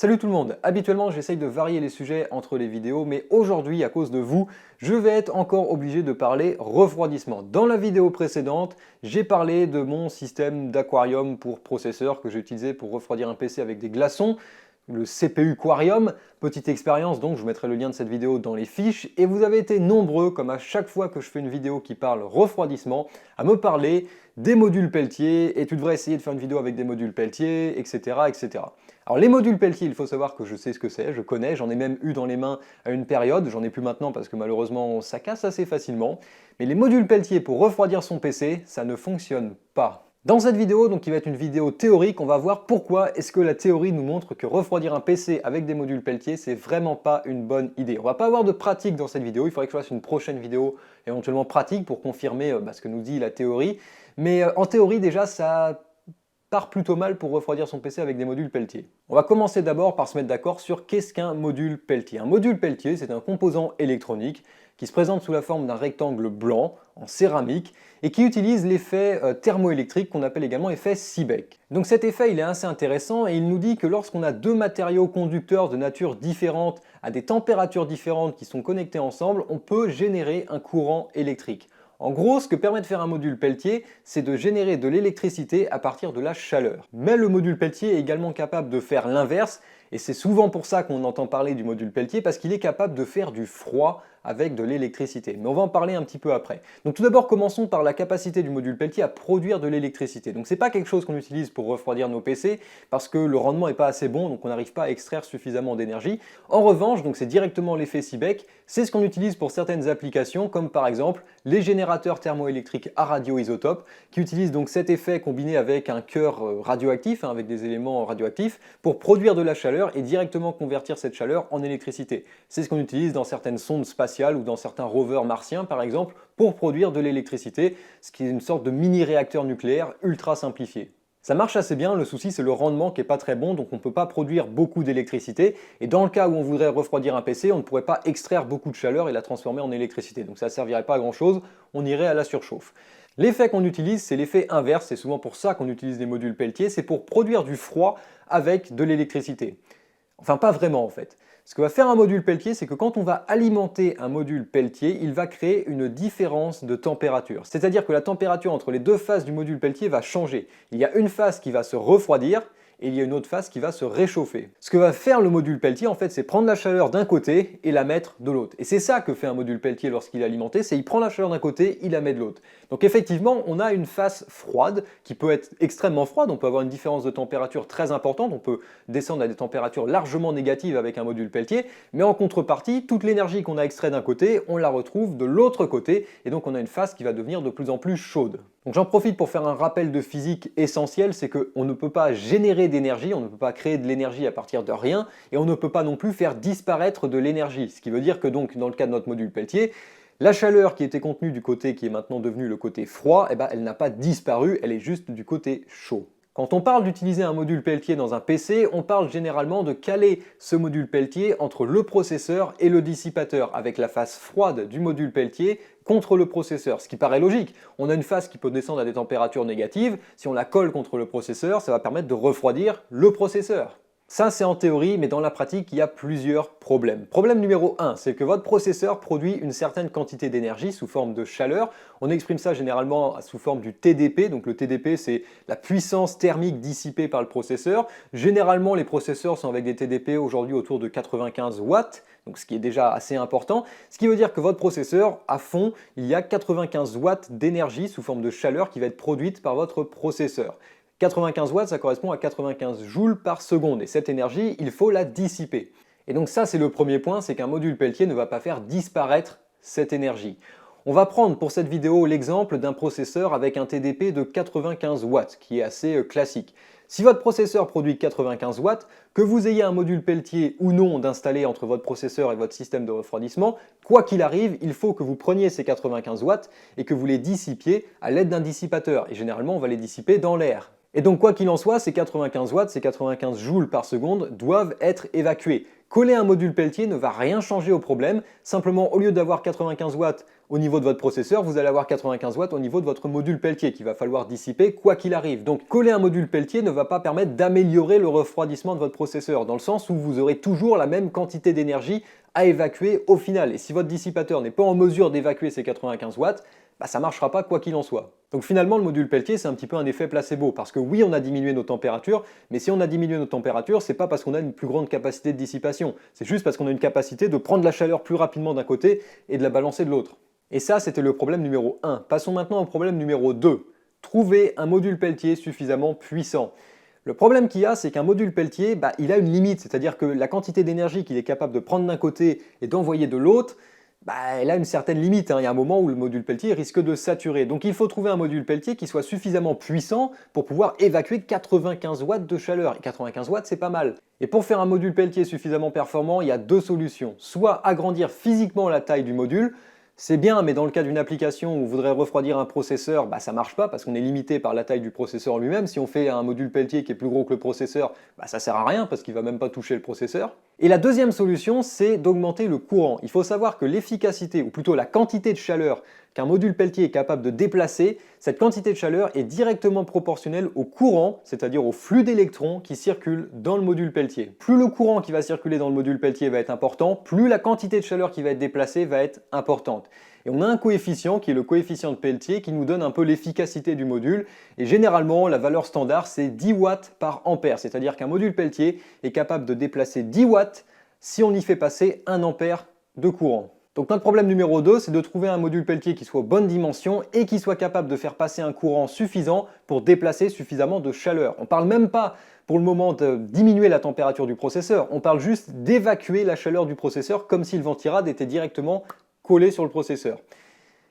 Salut tout le monde. Habituellement, j'essaye de varier les sujets entre les vidéos, mais aujourd'hui, à cause de vous, je vais être encore obligé de parler refroidissement. Dans la vidéo précédente, j'ai parlé de mon système d'aquarium pour processeur que j'ai utilisé pour refroidir un PC avec des glaçons, le CPU Quarium. Petite expérience, donc je vous mettrai le lien de cette vidéo dans les fiches. Et vous avez été nombreux, comme à chaque fois que je fais une vidéo qui parle refroidissement, à me parler des modules Peltier, et tu devrais essayer de faire une vidéo avec des modules Peltier, etc. etc. Alors les modules Peltier, il faut savoir que je sais ce que c'est, je connais, j'en ai même eu dans les mains à une période, j'en ai plus maintenant parce que malheureusement ça casse assez facilement. Mais les modules Peltier pour refroidir son PC, ça ne fonctionne pas. Dans cette vidéo, donc qui va être une vidéo théorique, on va voir pourquoi est-ce que la théorie nous montre que refroidir un PC avec des modules Peltier, c'est vraiment pas une bonne idée. On va pas avoir de pratique dans cette vidéo, il faudrait que je fasse une prochaine vidéo éventuellement pratique pour confirmer ce que nous dit la théorie. Mais en théorie déjà, ça part plutôt mal pour refroidir son PC avec des modules Peltier. On va commencer d'abord par se mettre d'accord sur qu'est-ce qu'un module Peltier. Un module Peltier, c'est un composant électronique qui se présente sous la forme d'un rectangle blanc en céramique et qui utilise l'effet thermoélectrique qu'on appelle également effet Seebeck. Donc cet effet il est assez intéressant et il nous dit que lorsqu'on a deux matériaux conducteurs de nature différente à des températures différentes qui sont connectés ensemble, on peut générer un courant électrique. En gros, ce que permet de faire un module Peltier, c'est de générer de l'électricité à partir de la chaleur. Mais le module Peltier est également capable de faire l'inverse, et c'est souvent pour ça qu'on entend parler du module Peltier, parce qu'il est capable de faire du froid avec de l'électricité. Mais on va en parler un petit peu après. Donc tout d'abord, commençons par la capacité du module Peltier à produire de l'électricité. Donc c'est pas quelque chose qu'on utilise pour refroidir nos PC, parce que le rendement n'est pas assez bon, donc on n'arrive pas à extraire suffisamment d'énergie. En revanche, donc c'est directement l'effet Seebeck, c'est ce qu'on utilise pour certaines applications, comme par exemple les générateurs thermoélectriques à radioisotope, qui utilisent donc cet effet combiné avec un cœur radioactif, avec des éléments radioactifs, pour produire de la chaleur et directement convertir cette chaleur en électricité. C'est ce qu'on utilise dans certaines sondes spatiales ou dans certains rovers martiens par exemple, pour produire de l'électricité, ce qui est une sorte de mini-réacteur nucléaire ultra simplifié. Ça marche assez bien, le souci c'est le rendement qui n'est pas très bon, donc on ne peut pas produire beaucoup d'électricité, et dans le cas où on voudrait refroidir un PC, on ne pourrait pas extraire beaucoup de chaleur et la transformer en électricité, donc ça ne servirait pas à grand chose, on irait à la surchauffe. L'effet qu'on utilise, c'est l'effet inverse, c'est souvent pour ça qu'on utilise des modules Peltier, c'est pour produire du froid avec de l'électricité. Enfin pas vraiment en fait. Ce que va faire un module Peltier, c'est que quand on va alimenter un module Peltier, il va créer une différence de température. C'est-à-dire que la température entre les deux faces du module Peltier va changer. Il y a une face qui va se refroidir, et il y a une autre face qui va se réchauffer. Ce que va faire le module Peltier, en fait, c'est prendre la chaleur d'un côté et la mettre de l'autre. Et c'est ça que fait un module Peltier lorsqu'il est alimenté, c'est il prend la chaleur d'un côté, il la met de l'autre. Donc effectivement, on a une face froide qui peut être extrêmement froide, on peut avoir une différence de température très importante, on peut descendre à des températures largement négatives avec un module Peltier, mais en contrepartie, toute l'énergie qu'on a extraite d'un côté, on la retrouve de l'autre côté, et donc on a une face qui va devenir de plus en plus chaude. Donc j'en profite pour faire un rappel de physique essentiel, c'est qu'on ne peut pas générer d'énergie, on ne peut pas créer de l'énergie à partir de rien, et on ne peut pas non plus faire disparaître de l'énergie. Ce qui veut dire que donc dans le cas de notre module Peltier, la chaleur qui était contenue du côté qui est maintenant devenu le côté froid, elle n'a pas disparu, elle est juste du côté chaud. Quand on parle d'utiliser un module Peltier dans un PC, on parle généralement de caler ce module Peltier entre le processeur et le dissipateur, avec la face froide du module Peltier contre le processeur, ce qui paraît logique. On a une face qui peut descendre à des températures négatives, si on la colle contre le processeur, ça va permettre de refroidir le processeur. Ça c'est en théorie, mais dans la pratique il y a plusieurs problèmes. Problème numéro 1, c'est que votre processeur produit une certaine quantité d'énergie sous forme de chaleur. On exprime ça généralement sous forme du TDP, donc le TDP c'est la puissance thermique dissipée par le processeur. Généralement les processeurs sont avec des TDP aujourd'hui autour de 95 watts, donc ce qui est déjà assez important. Ce qui veut dire que votre processeur, à fond, il y a 95 watts d'énergie sous forme de chaleur qui va être produite par votre processeur. 95 watts, ça correspond à 95 joules par seconde, et cette énergie, il faut la dissiper. Et donc ça, c'est le premier point, c'est qu'un module Peltier ne va pas faire disparaître cette énergie. On va prendre pour cette vidéo l'exemple d'un processeur avec un TDP de 95 watts, qui est assez classique. Si votre processeur produit 95 watts, que vous ayez un module Peltier ou non d'installer entre votre processeur et votre système de refroidissement, quoi qu'il arrive, il faut que vous preniez ces 95 watts et que vous les dissipiez à l'aide d'un dissipateur. Et généralement, on va les dissiper dans l'air. Et donc quoi qu'il en soit, ces 95 watts, ces 95 joules par seconde doivent être évacués. Coller un module Peltier ne va rien changer au problème, simplement au lieu d'avoir 95 watts au niveau de votre processeur, vous allez avoir 95 watts au niveau de votre module Peltier qu'il va falloir dissiper quoi qu'il arrive. Donc coller un module Peltier ne va pas permettre d'améliorer le refroidissement de votre processeur, dans le sens où vous aurez toujours la même quantité d'énergie à évacuer au final. Et si votre dissipateur n'est pas en mesure d'évacuer ces 95 watts, ça ne marchera pas quoi qu'il en soit. Donc finalement, le module Peltier, c'est un petit peu un effet placebo, parce que oui, on a diminué nos températures, mais si on a diminué nos températures, c'est pas parce qu'on a une plus grande capacité de dissipation, c'est juste parce qu'on a une capacité de prendre la chaleur plus rapidement d'un côté et de la balancer de l'autre. Et ça, c'était le problème numéro 1. Passons maintenant au problème numéro 2. Trouver un module Peltier suffisamment puissant. Le problème qu'il y a, c'est qu'un module Peltier, il a une limite, c'est-à-dire que la quantité d'énergie qu'il est capable de prendre d'un côté et d'envoyer de l'autre, elle a une certaine limite. Il y a un moment où le module Peltier risque de saturer. Donc il faut trouver un module Peltier qui soit suffisamment puissant pour pouvoir évacuer 95 watts de chaleur. Et 95 watts, c'est pas mal. Et pour faire un module Peltier suffisamment performant, il y a deux solutions. Soit agrandir physiquement la taille du module. C'est bien, mais dans le cas d'une application où on voudrait refroidir un processeur, ça ne marche pas parce qu'on est limité par la taille du processeur lui-même. Si on fait un module Peltier qui est plus gros que le processeur, ça ne sert à rien parce qu'il ne va même pas toucher le processeur. Et la deuxième solution, c'est d'augmenter le courant. Il faut savoir que l'efficacité, ou plutôt la quantité de chaleur qu'un module Peltier est capable de déplacer, cette quantité de chaleur est directement proportionnelle au courant, c'est-à-dire au flux d'électrons qui circulent dans le module Peltier. Plus le courant qui va circuler dans le module Peltier va être important, plus la quantité de chaleur qui va être déplacée va être importante. Et on a un coefficient qui est le coefficient de Peltier qui nous donne un peu l'efficacité du module. Et généralement, la valeur standard, c'est 10 watts par ampère. C'est-à-dire qu'un module Peltier est capable de déplacer 10 watts si on y fait passer 1 ampère de courant. Donc notre problème numéro 2, c'est de trouver un module Peltier qui soit bonne dimension et qui soit capable de faire passer un courant suffisant pour déplacer suffisamment de chaleur. On ne parle même pas pour le moment de diminuer la température du processeur, on parle juste d'évacuer la chaleur du processeur comme si le ventirad était directement collé sur le processeur.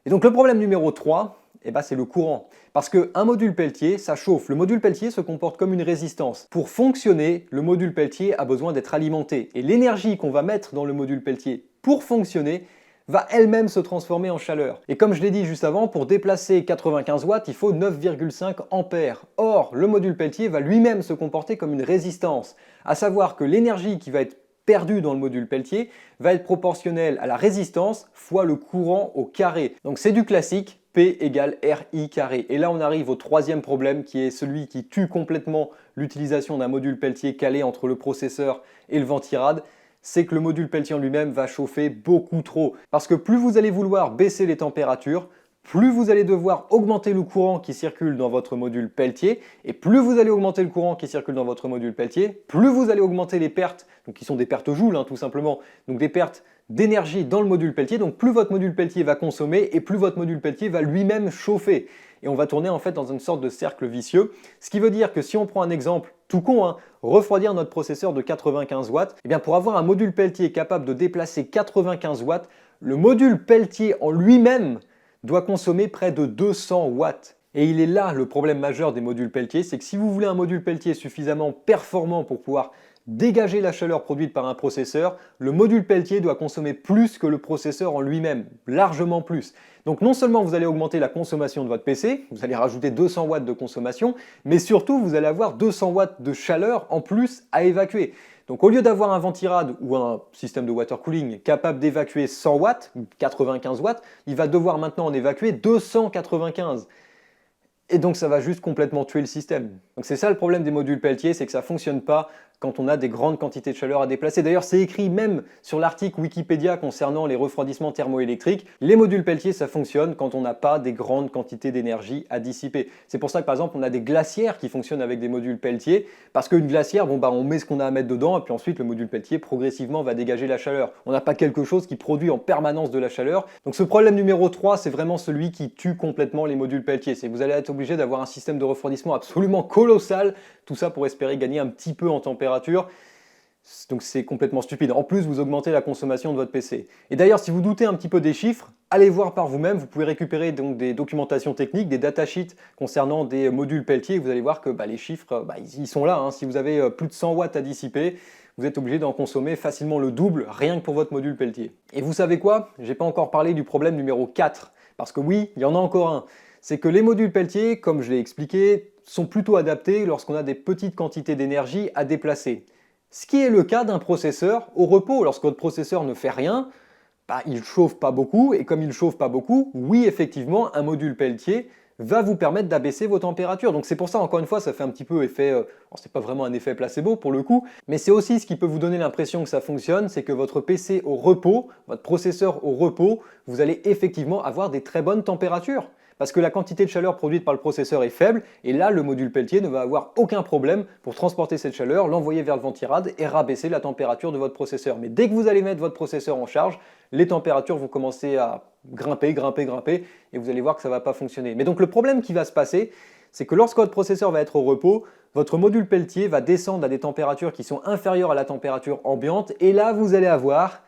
Et donc le problème numéro 3, c'est le courant. Parce qu'un module Peltier, ça chauffe. Le module Peltier se comporte comme une résistance. Pour fonctionner, le module Peltier a besoin d'être alimenté. Et l'énergie qu'on va mettre dans le module Peltier pour fonctionner va elle-même se transformer en chaleur. Et comme je l'ai dit juste avant, pour déplacer 95 watts, il faut 9,5 ampères. Or, le module Peltier va lui-même se comporter comme une résistance. À savoir que l'énergie qui va être perdue dans le module Peltier va être proportionnelle à la résistance fois le courant au carré. Donc c'est du classique, P égale RI carré. Et là on arrive au troisième problème qui est celui qui tue complètement l'utilisation d'un module Peltier calé entre le processeur et le ventirad. C'est que le module Peltier en lui-même va chauffer beaucoup trop. Parce que plus vous allez vouloir baisser les températures, plus vous allez devoir augmenter le courant qui circule dans votre module Peltier, et plus vous allez augmenter le courant qui circule dans votre module Peltier, plus vous allez augmenter les pertes, donc qui sont des pertes joules tout simplement, donc des pertes d'énergie dans le module Peltier, donc plus votre module Peltier va consommer et plus votre module Peltier va lui-même chauffer. Et on va tourner en fait dans une sorte de cercle vicieux, ce qui veut dire que si on prend un exemple tout con, refroidir notre processeur de 95 watts, pour avoir un module Peltier capable de déplacer 95 watts, le module Peltier en lui-même doit consommer près de 200 watts. Et il est là le problème majeur des modules Peltier, c'est que si vous voulez un module Peltier suffisamment performant pour pouvoir dégager la chaleur produite par un processeur, le module Peltier doit consommer plus que le processeur en lui-même, largement plus. Donc non seulement vous allez augmenter la consommation de votre PC, vous allez rajouter 200 watts de consommation, mais surtout vous allez avoir 200 watts de chaleur en plus à évacuer. Donc au lieu d'avoir un ventirad ou un système de water cooling capable d'évacuer 100 watts, 95 watts, il va devoir maintenant en évacuer 295. Et donc ça va juste complètement tuer le système. Donc c'est ça le problème des modules Peltier, c'est que ça ne fonctionne pas quand on a des grandes quantités de chaleur à déplacer. D'ailleurs, c'est écrit même sur l'article Wikipédia concernant les refroidissements thermoélectriques. Les modules Peltier, ça fonctionne quand on n'a pas des grandes quantités d'énergie à dissiper. C'est pour ça que par exemple, on a des glacières qui fonctionnent avec des modules Peltier, parce qu'une glacière, on met ce qu'on a à mettre dedans, et puis ensuite le module Peltier progressivement va dégager la chaleur. On n'a pas quelque chose qui produit en permanence de la chaleur. Donc ce problème numéro 3, c'est vraiment celui qui tue complètement les modules Peltier. C'est que vous allez être obligé d'avoir un système de refroidissement absolument colossal, tout ça pour espérer gagner un petit peu en température. Donc c'est complètement stupide. En plus, vous augmentez la consommation de votre PC. Et d'ailleurs, si vous doutez un petit peu des chiffres, allez voir par vous-même. Vous pouvez récupérer donc des documentations techniques, des datasheets concernant des modules Peltier. Vous allez voir que les chiffres, ils sont là. Si vous avez plus de 100 watts à dissiper, vous êtes obligé d'en consommer facilement le double, rien que pour votre module Peltier. Et vous savez quoi? J'ai pas encore parlé du problème numéro 4. Parce que oui, il y en a encore un. C'est que les modules Peltier, comme je l'ai expliqué, sont plutôt adaptés lorsqu'on a des petites quantités d'énergie à déplacer. Ce qui est le cas d'un processeur au repos. Lorsque votre processeur ne fait rien, il ne chauffe pas beaucoup, et comme il ne chauffe pas beaucoup, oui, effectivement, un module Peltier va vous permettre d'abaisser vos températures. Donc c'est pour ça, encore une fois, ça fait un petit peu effet, c'est pas vraiment un effet placebo pour le coup, mais c'est aussi ce qui peut vous donner l'impression que ça fonctionne, c'est que votre PC au repos, votre processeur au repos, vous allez effectivement avoir des très bonnes températures. Parce que la quantité de chaleur produite par le processeur est faible, et là, le module Peltier ne va avoir aucun problème pour transporter cette chaleur, l'envoyer vers le ventirad et rabaisser la température de votre processeur. Mais dès que vous allez mettre votre processeur en charge, les températures vont commencer à grimper, et vous allez voir que ça ne va pas fonctionner. Mais donc le problème qui va se passer, c'est que lorsque votre processeur va être au repos, votre module Peltier va descendre à des températures qui sont inférieures à la température ambiante, et là, vous allez avoir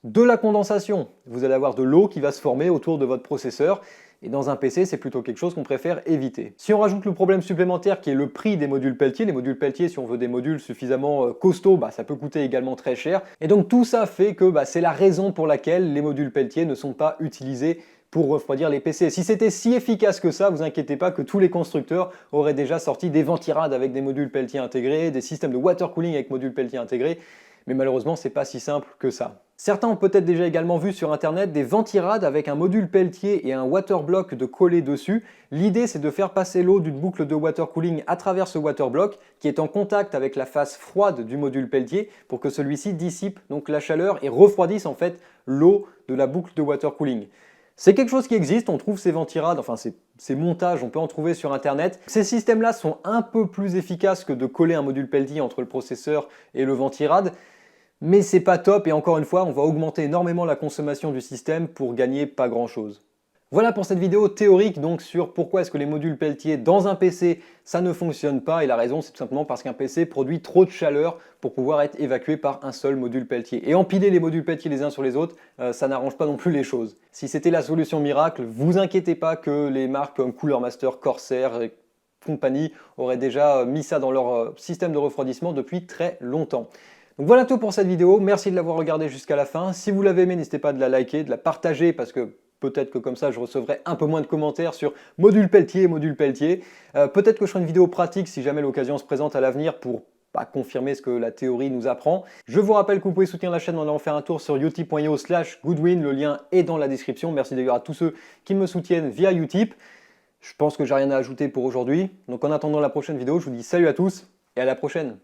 de la condensation. Vous allez avoir de l'eau qui va se former autour de votre processeur. Et dans un PC, c'est plutôt quelque chose qu'on préfère éviter. Si on rajoute le problème supplémentaire qui est le prix des modules Peltier, les modules Peltier, si on veut des modules suffisamment costauds, ça peut coûter également très cher. Et donc tout ça fait que c'est la raison pour laquelle les modules Peltier ne sont pas utilisés pour refroidir les PC. Si c'était si efficace que ça, vous inquiétez pas que tous les constructeurs auraient déjà sorti des ventirades avec des modules Peltier intégrés, des systèmes de water cooling avec modules Peltier intégrés. Mais malheureusement, c'est pas si simple que ça. Certains ont peut-être déjà également vu sur internet des ventirades avec un module Peltier et un water block de coller dessus. L'idée, c'est de faire passer l'eau d'une boucle de water cooling à travers ce water block qui est en contact avec la face froide du module Peltier pour que celui-ci dissipe donc la chaleur et refroidisse en fait l'eau de la boucle de water cooling. C'est quelque chose qui existe, on trouve ces ventirades, enfin ces montages, on peut en trouver sur internet. Ces systèmes-là sont un peu plus efficaces que de coller un module Peltier entre le processeur et le ventirad, mais c'est pas top et encore une fois, on va augmenter énormément la consommation du système pour gagner pas grand-chose. Voilà pour cette vidéo théorique donc sur pourquoi est-ce que les modules Peltier dans un PC ça ne fonctionne pas, et la raison c'est tout simplement parce qu'un PC produit trop de chaleur pour pouvoir être évacué par un seul module Peltier. Et empiler les modules Peltier les uns sur les autres, ça n'arrange pas non plus les choses. Si c'était la solution miracle, vous inquiétez pas que les marques comme Cooler Master, Corsair et compagnie auraient déjà mis ça dans leur système de refroidissement depuis très longtemps. Donc voilà tout pour cette vidéo, merci de l'avoir regardé jusqu'à la fin. Si vous l'avez aimé, n'hésitez pas à la liker, de la partager parce que peut-être que comme ça je recevrai un peu moins de commentaires sur module Peltier et module Peltier. Peut-être que je ferai une vidéo pratique si jamais l'occasion se présente à l'avenir pour confirmer ce que la théorie nous apprend. Je vous rappelle que vous pouvez soutenir la chaîne en allant faire un tour sur utip.io/goodwin, le lien est dans la description. Merci d'ailleurs à tous ceux qui me soutiennent via Utip. Je pense que j'ai rien à ajouter pour aujourd'hui. Donc en attendant la prochaine vidéo, je vous dis salut à tous et à la prochaine.